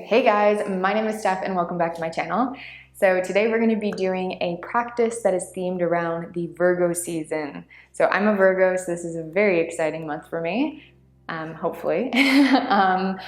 Hey guys, my name is Steph and welcome back to my channel. So today we're going to be doing a practice that is themed around the Virgo season. So I'm a Virgo, so this is a very exciting month for me, hopefully. So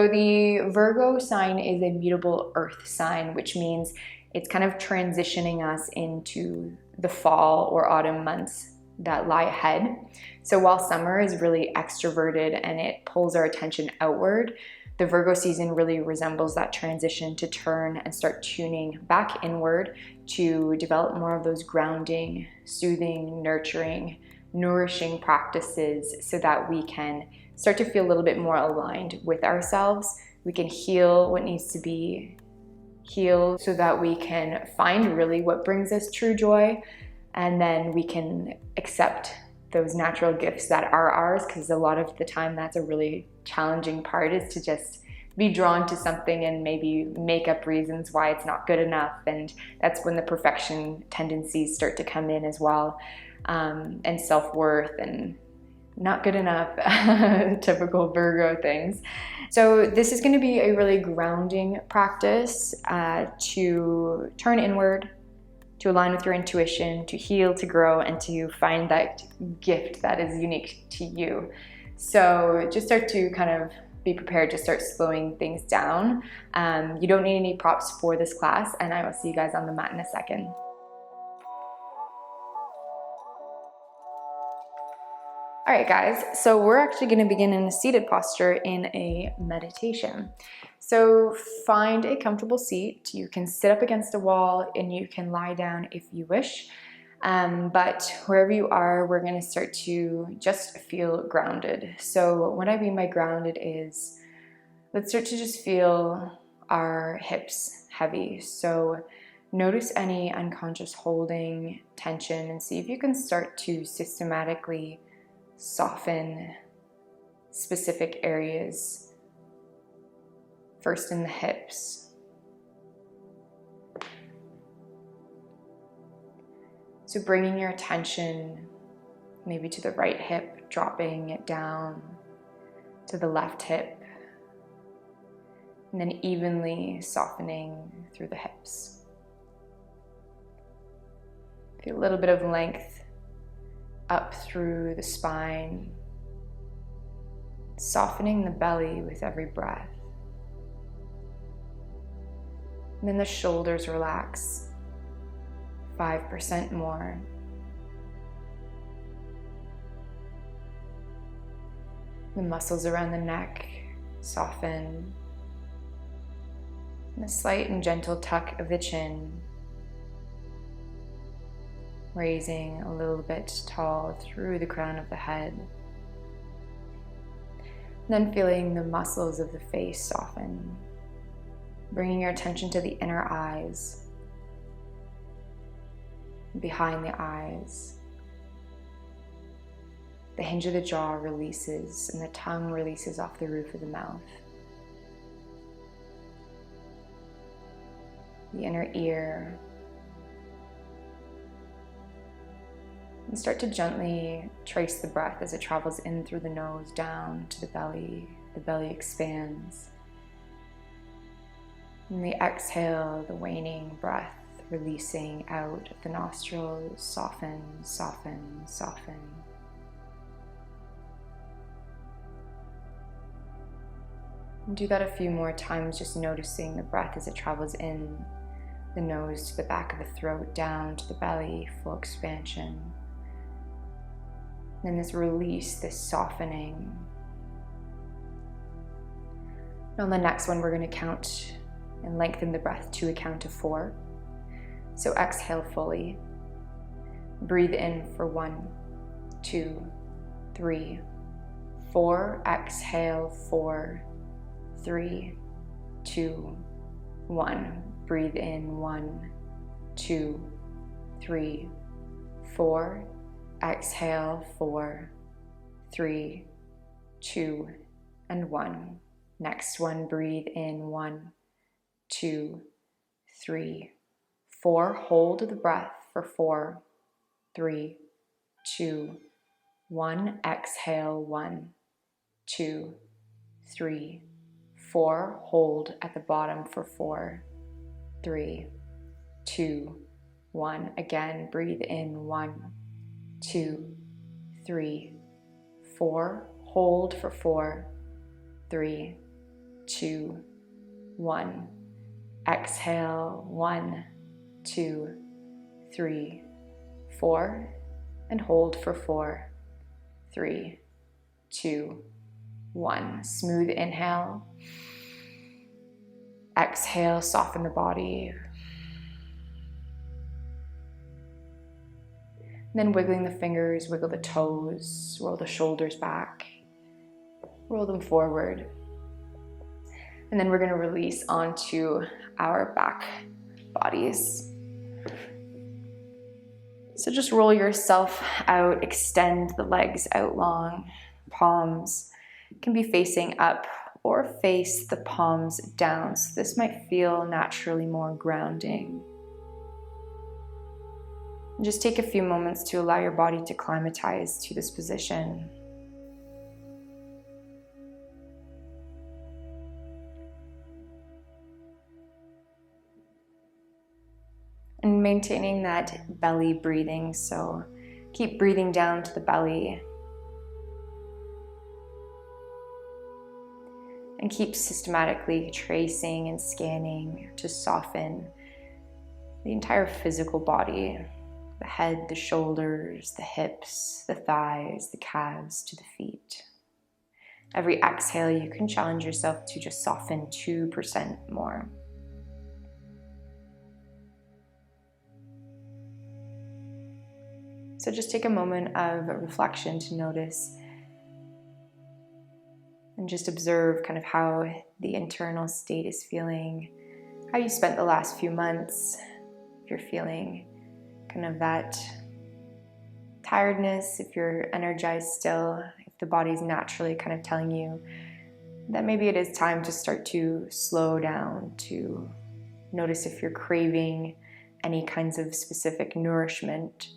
the Virgo sign is a mutable earth sign, which means it's kind of transitioning us into the fall or autumn months that lie ahead. So while summer is really extroverted and it pulls our attention outward, the Virgo season really resembles that transition to turn and start tuning back inward to develop more of those grounding, soothing, nurturing, nourishing practices so that we can start to feel a little bit more aligned with ourselves. We can heal what needs to be healed so that we can find really what brings us true joy, and then we can accept those natural gifts that are ours, because a lot of the time that's a really challenging part, is to just be drawn to something and maybe make up reasons why it's not good enough, and that's when the perfection tendencies start to come in as well, and self-worth and not good enough, typical Virgo things. So this is going to be a really grounding practice to turn inward, to align with your intuition, to heal, to grow, and to find that gift that is unique to you. So just start to kind of be prepared to start slowing things down. You don't need any props for this class, and I will see you guys on the mat in a second. All right, guys, so we're actually going to begin in a seated posture in a meditation. So find a comfortable seat. You can sit up against a wall and you can lie down if you wish. But wherever you are, we're going to start to just feel grounded. So what I mean by grounded is, let's start to just feel our hips heavy. So notice any unconscious holding, tension, and see if you can start to systematically soften specific areas. First in the hips. So bringing your attention maybe to the right hip, dropping it down to the left hip, and then evenly softening through the hips. Feel a little bit of length up through the spine, softening the belly with every breath. And then the shoulders relax 5% more. The muscles around the neck soften. And a slight and gentle tuck of the chin, raising a little bit tall through the crown of the head. And then feeling the muscles of the face soften, bringing your attention to the inner eyes, behind the eyes. The hinge of the jaw releases and the tongue releases off the roof of the mouth. The inner ear. And start to gently trace the breath as it travels in through the nose, down to the belly. The belly expands. And the exhale, the waning breath, releasing out of the nostrils, soften, soften, soften. And do that a few more times, just noticing the breath as it travels in the nose to the back of the throat, down to the belly, full expansion. Then this release, this softening. And on the next one, we're going to count and lengthen the breath to a count of 4. So exhale fully. Breathe in for 1, 2, 3, 4. Exhale 4, 3, 2, 1. Breathe in 1, 2, 3, 4. Exhale 4, 3, 2, and 1. Next one, breathe in 1, 2, 3, 4. Hold the breath for 4, 3, 2, 1. Exhale 1, 2, 3, 4, hold at the bottom for 4, 3, 2, 1. Again, breathe in 1, 2, 3, 4. Hold for 4, 3, 2, 1. Exhale, 1, 2, 3, 4. And hold for 4, 3, 2, 1. Smooth inhale. Exhale, soften the body. Then wiggling the fingers, wiggle the toes, roll the shoulders back, roll them forward. And then we're going to release onto our back bodies. So just roll yourself out, extend the legs out long. Palms can be facing up or face the palms down. So this might feel naturally more grounding. And just take a few moments to allow your body to acclimatize to this position. And maintaining that belly breathing, so keep breathing down to the belly. And keep systematically tracing and scanning to soften the entire physical body. The head, the shoulders, the hips, the thighs, the calves to the feet. Every exhale, you can challenge yourself to just soften 2% more. So just take a moment of reflection to notice and just observe kind of how the internal state is feeling, how you spent the last few months, if you're feeling kind of that tiredness, if you're energized still, if the body's naturally kind of telling you that maybe it is time to start to slow down, to notice if you're craving any kinds of specific nourishment.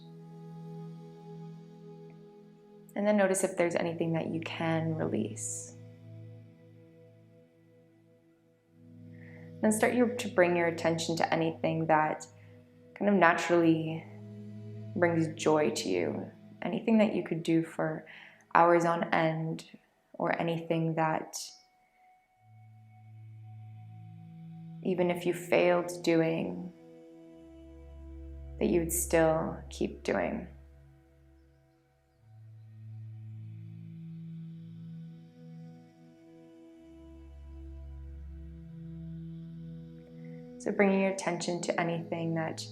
And then notice if there's anything that you can release. Then start to bring your attention to anything that kind of naturally brings joy to you. Anything that you could do for hours on end, or anything that even if you failed doing, that you would still keep doing. So bringing your attention to anything that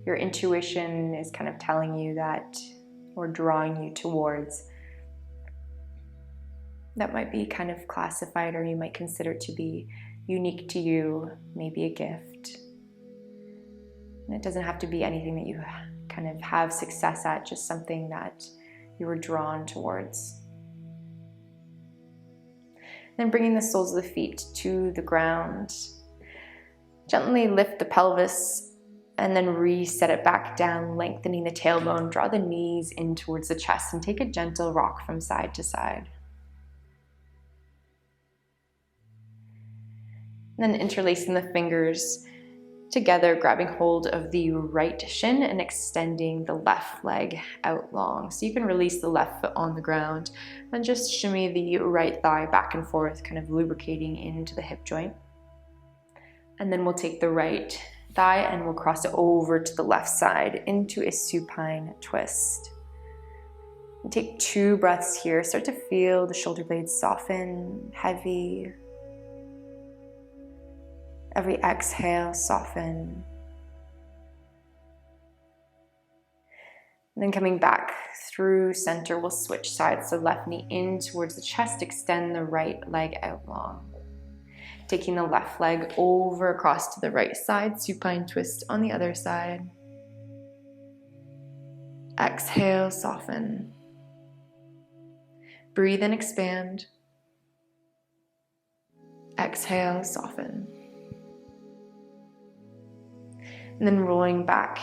your intuition is kind of telling you that, or drawing you towards, that might be kind of classified, or you might consider to be unique to you, maybe a gift. And it doesn't have to be anything that you kind of have success at, just something that you were drawn towards. Then bringing the soles of the feet to the ground. Gently lift the pelvis and then reset it back down, lengthening the tailbone. Draw the knees in towards the chest and take a gentle rock from side to side. And then interlacing the fingers together, grabbing hold of the right shin and extending the left leg out long. So you can release the left foot on the ground and just shimmy the right thigh back and forth, kind of lubricating into the hip joint. And then we'll take the right thigh and we'll cross it over to the left side into a supine twist. And take 2 breaths here. Start to feel the shoulder blades soften, heavy. Every exhale, soften. And then coming back through center, we'll switch sides. So left knee in towards the chest, extend the right leg out long. Taking the left leg over across to the right side, supine twist on the other side. Exhale, soften. Breathe and expand. Exhale, soften. And then rolling back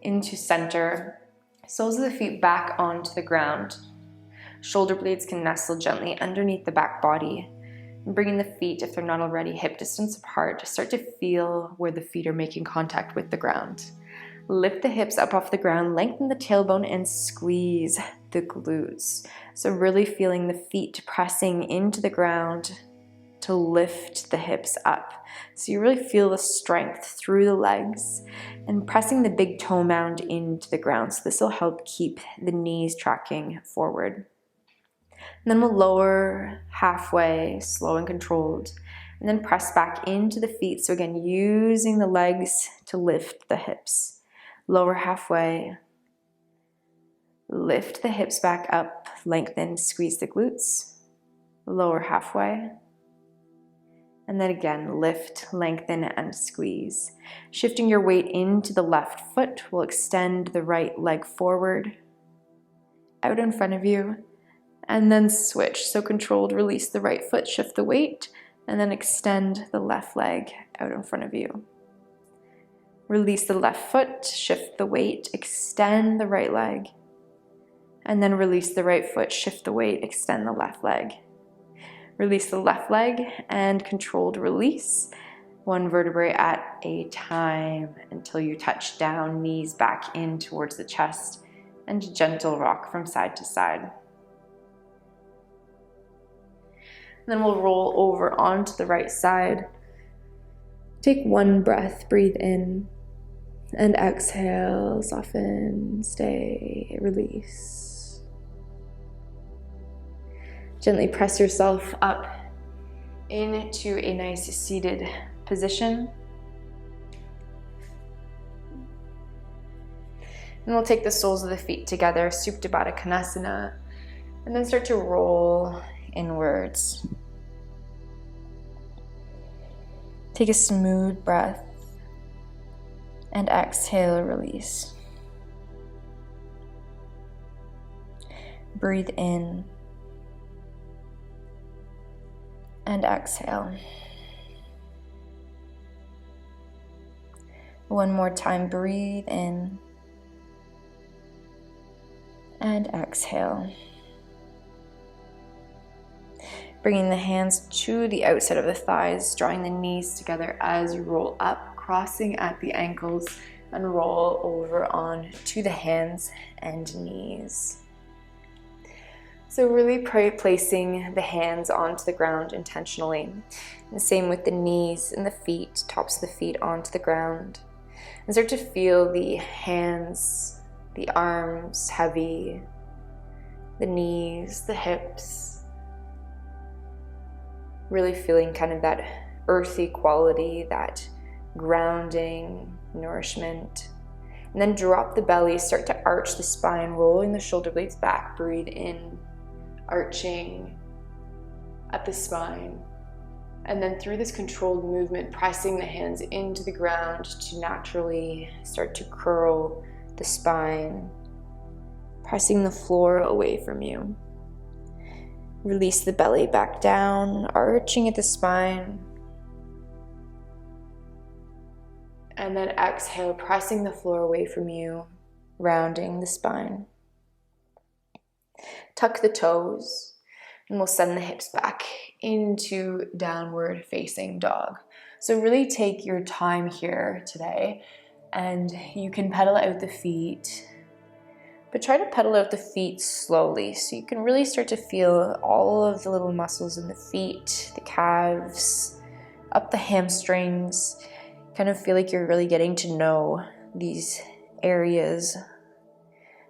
into center. Soles of the feet back onto the ground. Shoulder blades can nestle gently underneath the back body. Bringing the feet, if they're not already hip distance apart, start to feel where the feet are making contact with the ground. Lift the hips up off the ground, lengthen the tailbone, and squeeze the glutes. So really feeling the feet pressing into the ground to lift the hips up. So you really feel the strength through the legs and pressing the big toe mound into the ground. So this will help keep the knees tracking forward. And then we'll lower halfway, slow and controlled, and then press back into the feet. So again, using the legs to lift the hips. Lower halfway, lift the hips back up, lengthen, squeeze the glutes. Lower halfway. And then again, lift, lengthen, and squeeze. Shifting your weight into the left foot will extend the right leg forward, out in front of you, and then switch. So controlled, release the right foot, shift the weight, and then extend the left leg out in front of you. Release the left foot, shift the weight, extend the right leg, and then release the right foot, shift the weight, extend the left leg. Release the left leg and controlled release, one vertebrae at a time until you touch down, knees back in towards the chest, and gentle rock from side to side. Then we'll roll over onto the right side. Take one breath, breathe in, and exhale, soften, stay, release. Gently press yourself up into a nice seated position. And we'll take the soles of the feet together, Supta Baddha Konasana, and then start to roll inwards. Take a smooth breath and exhale, release. Breathe in and exhale. One more time, breathe in and exhale. Bringing the hands to the outside of the thighs, drawing the knees together as you roll up, crossing at the ankles, and roll over on to the hands and knees. So really placing the hands onto the ground intentionally. And same with the knees and the feet, tops of the feet onto the ground. And start to feel the hands, the arms heavy, the knees, the hips. Really feeling kind of that earthy quality, that grounding, nourishment. And then drop the belly, start to arch the spine, rolling the shoulder blades back, breathe in, arching at the spine. And then through this controlled movement, pressing the hands into the ground to naturally start to curl the spine, pressing the floor away from you. Release the belly back down, arching at the spine. And then exhale, pressing the floor away from you, rounding the spine. Tuck the toes, and we'll send the hips back into downward facing dog. So really take your time here today, and you can pedal out the feet, but try to pedal out the feet slowly so you can really start to feel all of the little muscles in the feet, the calves, up the hamstrings. Kind of feel like you're really getting to know these areas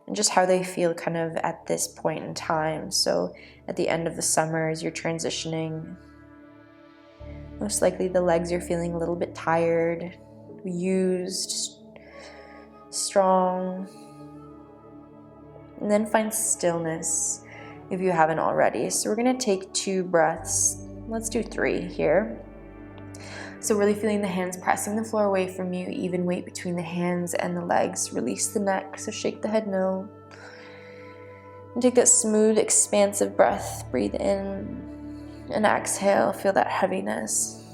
and just how they feel kind of at this point in time. So at the end of the summer, as you're transitioning, most likely the legs are feeling a little bit tired, used, strong. And then find stillness if you haven't already. So we're gonna take 2 breaths. Let's do 3 here. So really feeling the hands pressing the floor away from you, even weight between the hands and the legs. Release the neck, so shake the head no. And take that smooth, expansive breath. Breathe in and exhale, feel that heaviness.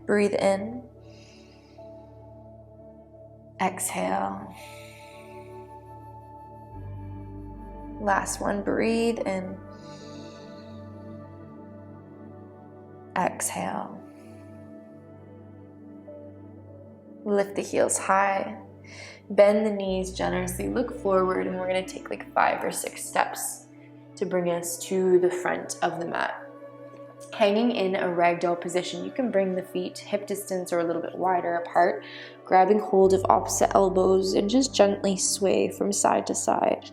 Breathe in. Exhale. Last one, breathe in. Exhale. Lift the heels high. Bend the knees generously. Look forward, and we're going to take like 5 or 6 steps to bring us to the front of the mat. Hanging in a ragdoll position, you can bring the feet hip distance or a little bit wider apart, grabbing hold of opposite elbows and just gently sway from side to side.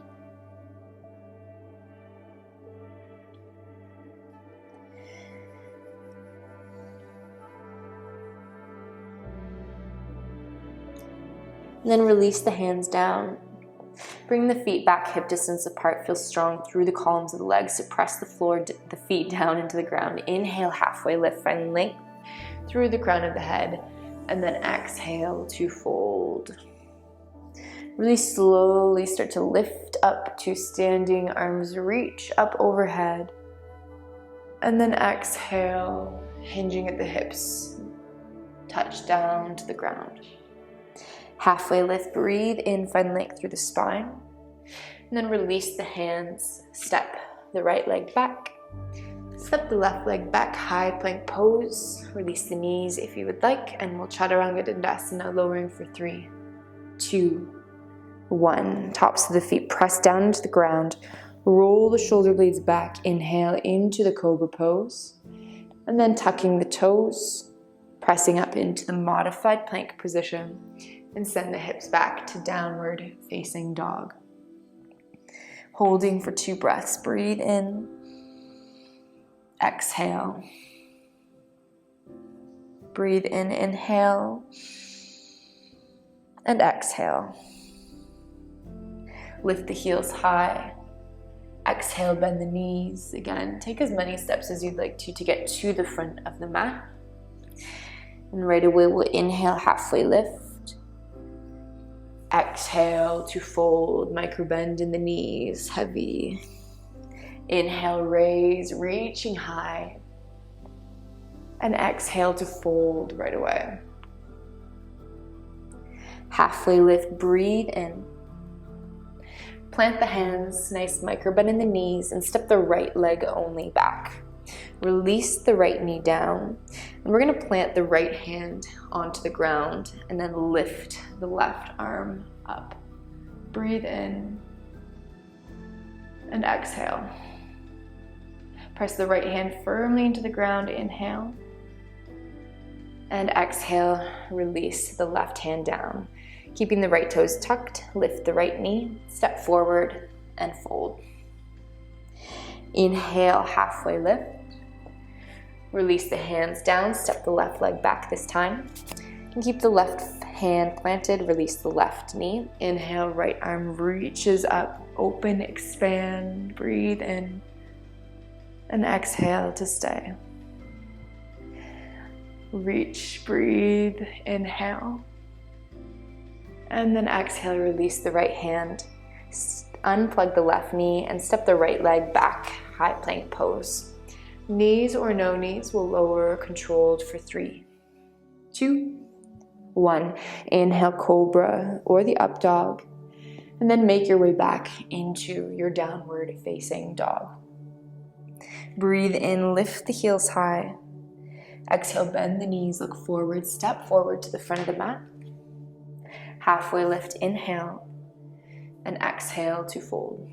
And then release the hands down. Bring the feet back hip distance apart. Feel strong through the columns of the legs. So press the floor, the feet down into the ground. Inhale, halfway lift, find length through the crown of the head. And then exhale to fold. Really slowly start to lift up to standing. Arms reach up overhead. And then exhale, hinging at the hips. Touch down to the ground. Halfway lift, breathe in, find length through the spine. And then release the hands, step the right leg back. Step the left leg back, high plank pose. Release the knees if you would like, and we'll Chaturanga Dandasana, lowering for 3, 2, 1. Tops of the feet press down into the ground. Roll the shoulder blades back. Inhale into the cobra pose. And then tucking the toes, pressing up into the modified plank position. And send the hips back to downward facing dog. Holding for 2 breaths. Breathe in. Exhale. Breathe in, inhale. And exhale. Lift the heels high. Exhale, bend the knees. Again, take as many steps as you'd like to get to the front of the mat. And right away we'll inhale, halfway lift. Exhale to fold, micro bend in the knees, heavy. Inhale, raise, reaching high. And exhale to fold right away. Halfway lift, breathe in. Plant the hands, nice micro bend in the knees, and step the right leg only back. Release the right knee down, and we're going to plant the right hand onto the ground and then lift the left arm up. Breathe in and exhale. Press the right hand firmly into the ground, inhale, and exhale, release the left hand down. Keeping the right toes tucked, lift the right knee, step forward and fold. Inhale, halfway lift. Release the hands down, step the left leg back this time. And keep the left hand planted, release the left knee. Inhale, right arm reaches up, open, expand, breathe in. And exhale to stay. Reach, breathe, inhale. And then exhale, release the right hand. Unplug the left knee and step the right leg back, high plank pose. Knees or no knees will lower controlled for 3, 2, 1. Inhale, cobra or the up dog. And then make your way back into your downward facing dog. Breathe in, lift the heels high. Exhale, bend the knees, look forward, step forward to the front of the mat. Halfway lift, inhale, and exhale to fold.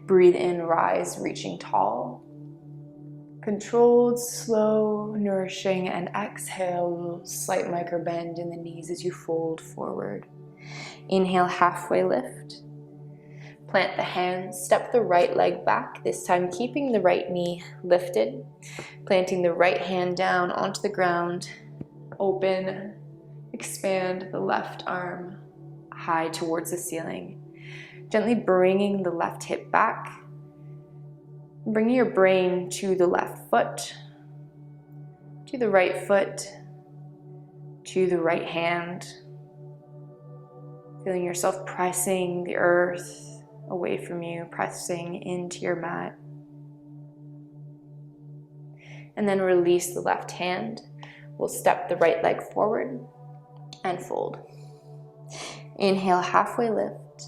Breathe in, rise, reaching tall. Controlled, slow, nourishing, and exhale, slight micro bend in the knees as you fold forward. Inhale, halfway lift. Plant the hands, step the right leg back, this time keeping the right knee lifted. Planting the right hand down onto the ground, open, expand the left arm high towards the ceiling. Gently bringing the left hip back. Bringing your brain to the left foot, to the right foot, to the right hand. Feeling yourself pressing the earth away from you, pressing into your mat. And then release the left hand. We'll step the right leg forward and fold. Inhale, halfway lift,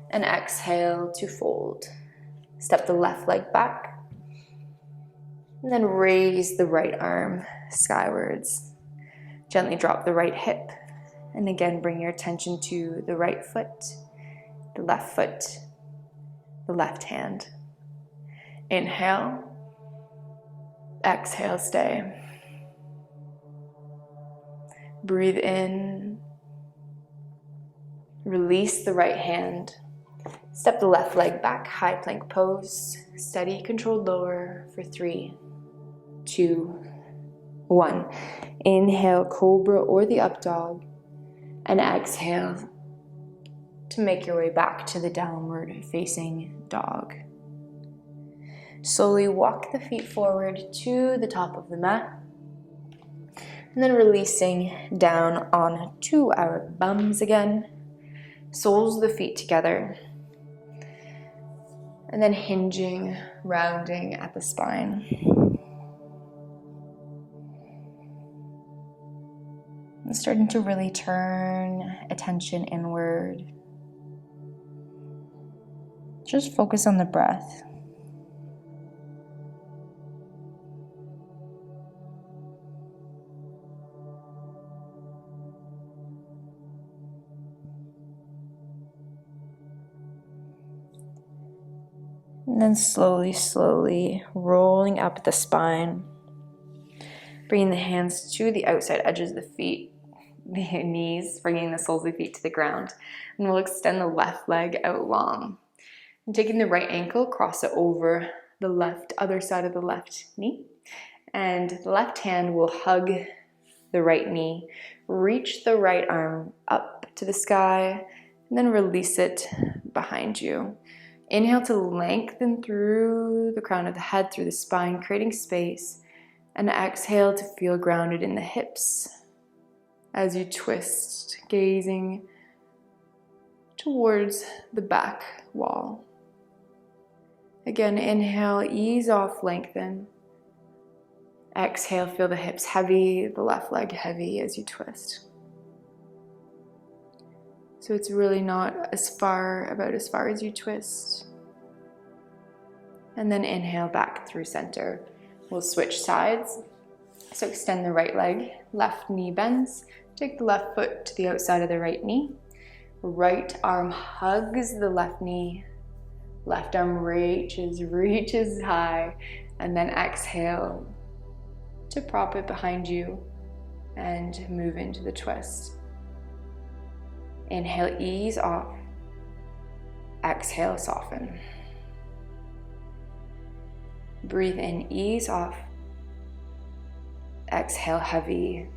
and exhale to fold. Step the left leg back. And then raise the right arm skywards. Gently drop the right hip. And again, bring your attention to the right foot, the left hand. Inhale. Exhale, stay. Breathe in. Release the right hand. Step the left leg back, high plank pose. Steady, controlled lower for 3, 2, 1. Inhale, cobra or the up dog. And exhale to make your way back to the downward facing dog. Slowly walk the feet forward to the top of the mat. And then releasing down onto our bums again. Soles of the feet together. And then hinging, rounding at the spine. And starting to really turn attention inward. Just focus on the breath. And then slowly rolling up the spine. Bringing the hands to the outside edges of the feet, the knees, bringing the soles of the feet to the ground. And we'll extend the left leg out long. And taking the right ankle, cross it over the other side of the left knee. And the left hand will hug the right knee. Reach the right arm up to the sky, and then release it behind you. Inhale to lengthen through the crown of the head, through the spine, creating space. And exhale to feel grounded in the hips as you twist, gazing towards the back wall. Again, inhale, ease off, lengthen. Exhale, feel the hips heavy, the left leg heavy as you twist. So it's really not about as far as you twist. And then inhale back through center. We'll switch sides. So extend the right leg, left knee bends. Take the left foot to the outside of the right knee. Right arm hugs the left knee. Left arm reaches high. And then exhale to prop it behind you and move into the twist. Inhale, ease off. Exhale, soften. Breathe in, ease off. Exhale, heavy,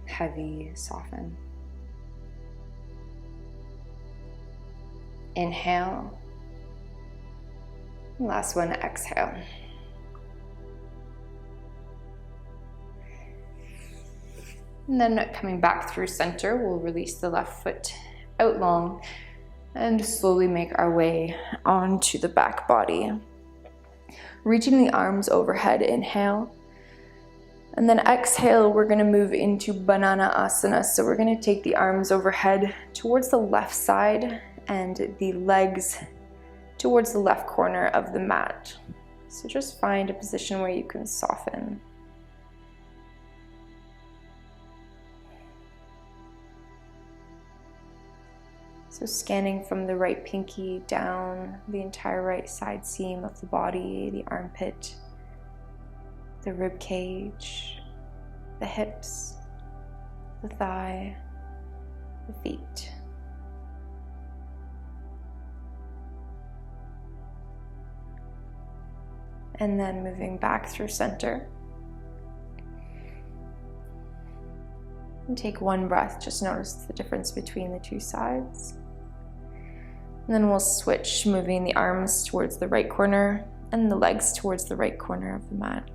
soften. Inhale. Last one, exhale. And then coming back through center, we'll release the left foot out long and slowly make our way onto the back body. Reaching the arms overhead, inhale. And then exhale, we're gonna move into Banana Asana. So we're gonna take the arms overhead towards the left side and the legs towards the left corner of the mat. So just find a position where you can soften. So scanning from the right pinky down the entire right side seam of the body, the armpit, the rib cage, the hips, the thigh, the feet. And then moving back through center. And take one breath, just notice the difference between the two sides. And then we'll switch, moving the arms towards the right corner and the legs towards the right corner of the mat.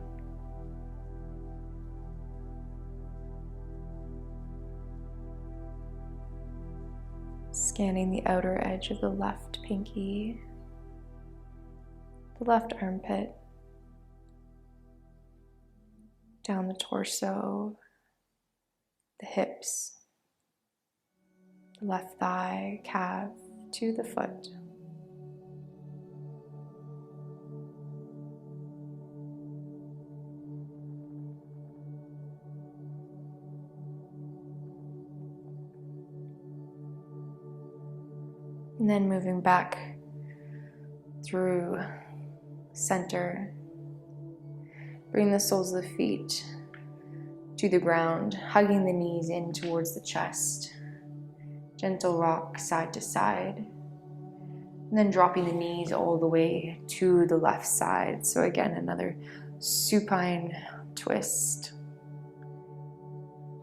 Scanning the outer edge of the left pinky, the left armpit, down the torso, the hips, the left thigh, calf, to the foot. And then moving back through center. Bring the soles of the feet to the ground, hugging the knees in towards the chest. Gentle rock side to side. And then dropping the knees all the way to the left side. So again, another supine twist.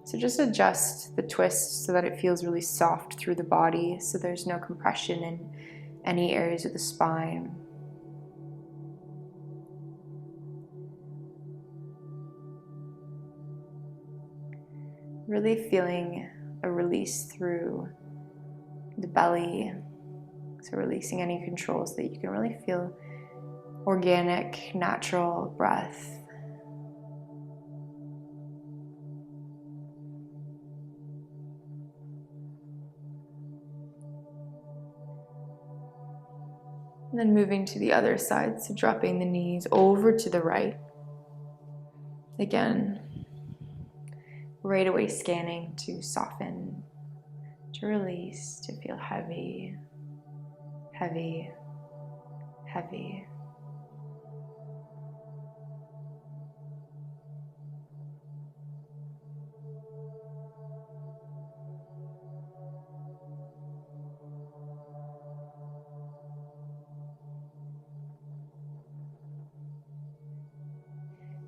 So just adjust the twist so that it feels really soft through the body, so there's no compression in any areas of the spine. Really feeling a release through the belly. So releasing any controls that you can really feel organic, natural breath. And then moving to the other side, so dropping the knees over to the right. Again, right away scanning to soften, to release, to feel heavy, heavy, heavy.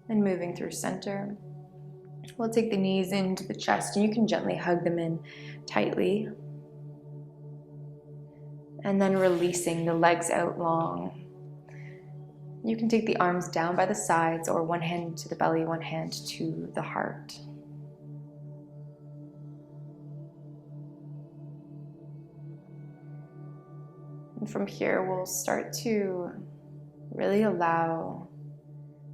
And moving through center, we'll take the knees into the chest, and you can gently hug them in tightly. And then releasing the legs out long. You can take the arms down by the sides, or one hand to the belly, one hand to the heart. And from here, we'll start to really allow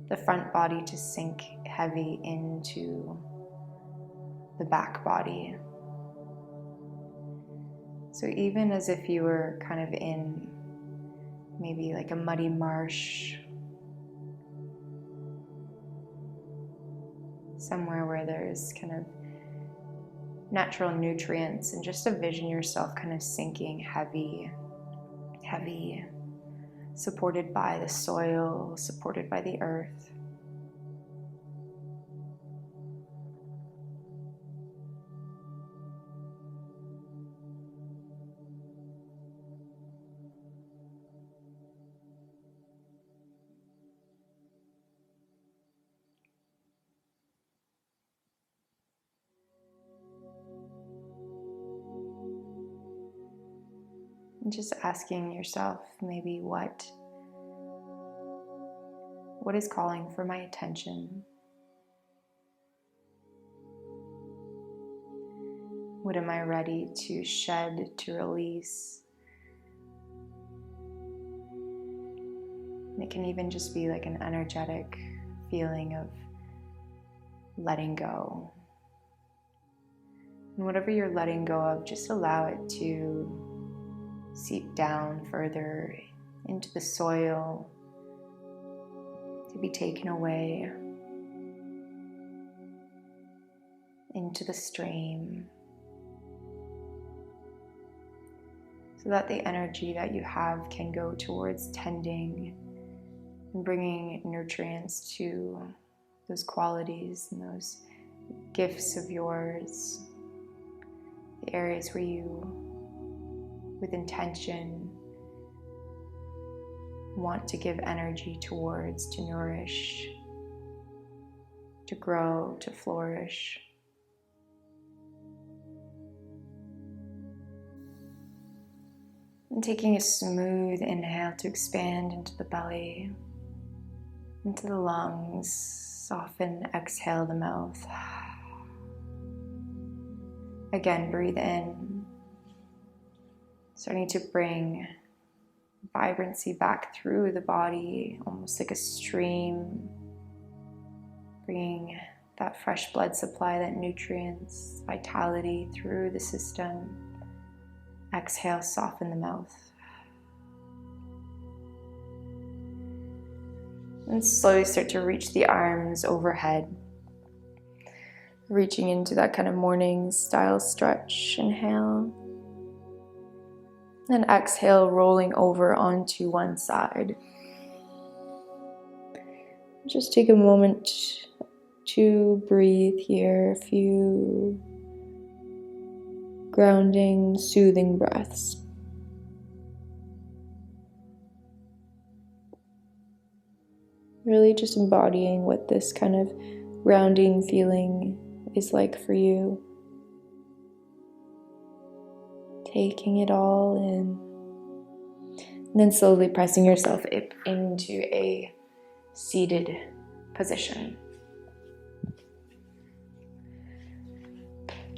the front body to sink heavy into the back body. So even as if you were kind of in maybe like a muddy marsh, somewhere where there's kind of natural nutrients, and just envision yourself kind of sinking heavy, heavy, supported by the soil, supported by the earth. And just asking yourself maybe what is calling for my attention? What am I ready to shed, to release? And it can even just be like an energetic feeling of letting go. And whatever you're letting go of, just allow it to seep down further into the soil, to be taken away into the stream, so that the energy that you have can go towards tending and bringing nutrients to those qualities and those gifts of yours, the areas where you, with intention, want to give energy towards, to nourish, to grow, to flourish. And taking a smooth inhale to expand into the belly, into the lungs. Soften, exhale the mouth. Again, breathe in. Starting to bring vibrancy back through the body, almost like a stream. Bringing that fresh blood supply, that nutrients, vitality through the system. Exhale, soften the mouth. And slowly start to reach the arms overhead. Reaching into that kind of morning style stretch. Inhale. Then exhale, rolling over onto one side. Just take a moment to breathe here, a few grounding, soothing breaths. Really just embodying what this kind of grounding feeling is like for you. Taking it all in. And then slowly pressing yourself into a seated position.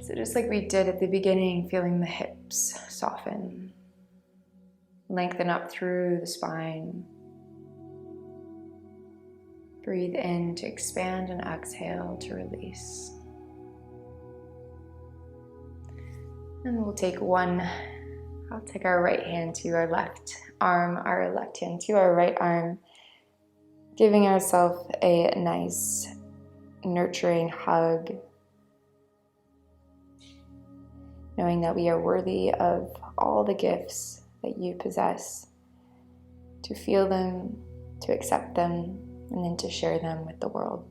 So just like we did at the beginning, feeling the hips soften, lengthen up through the spine. Breathe in to expand and exhale to release. And we'll take I'll take our right hand to our left arm, our left hand to our right arm, giving ourselves a nice nurturing hug, knowing that we are worthy of all the gifts that you possess, to feel them, to accept them, and then to share them with the world.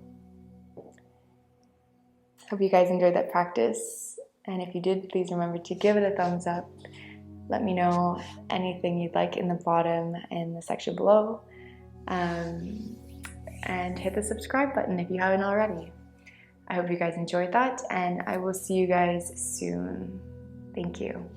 Hope you guys enjoyed that practice, and if you did, please remember to give it a thumbs up. Let me know anything you'd like in the bottom in the section below, and hit the subscribe button if you haven't already. I hope you guys enjoyed that, and I will see you guys soon. Thank you.